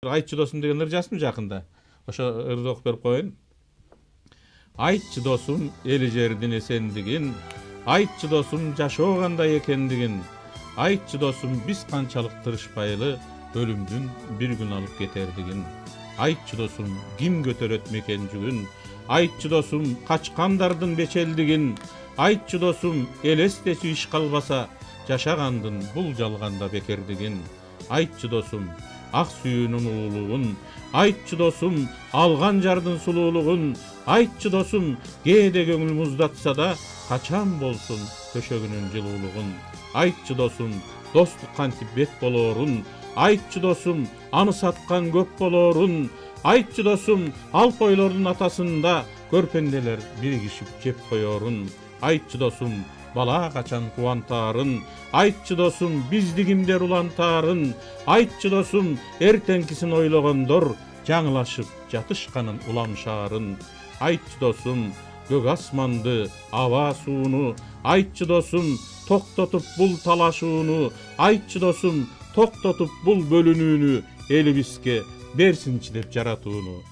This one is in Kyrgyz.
Айтчы досум деген ыр жазмын жакында. Ошо ырды окуп берип коеюн. Айтчы досум эли жердин эсендигин, айтчы досум жашоо кандай экендигин, айтчы досум биз канчалык тырышпайлы өлүмдүн бир күн алып кетердигин. Айтчы досум ким көтөрөт мекен жүгүн, айтчы досум качкандардын бечелдигин, айтчы досум элестечи иш калбаса жашагандын бул жалганда бекердигин. Айтчы досум ак сүйүүнүн уулугун, айтчы досум алган жардын сулуулугун, айтчы досум кээде көңүл муздатса да качан болсун төшөгүнүн жылуулугун. Айтчы досум достук кантип бет болоорун, айтчы досум аны саткан көп болоорун, айтчы досум алпойлордун атасында көрпенделер биригишип жеп коёрун. Айтчы досум бала качан кубантаарын, айтчы досум биздигимдер улантаарын, айтчы досум эртеңкисин ойлогондор жаңылашып жатышканын уламшаарын. Айтчы досум көк асманды, аба сууну, айтчы досум токтотуп бул талашууну, айтчы досум токтотуп бул бөлүнүүнү элибизге берсинчи деп жаратууну.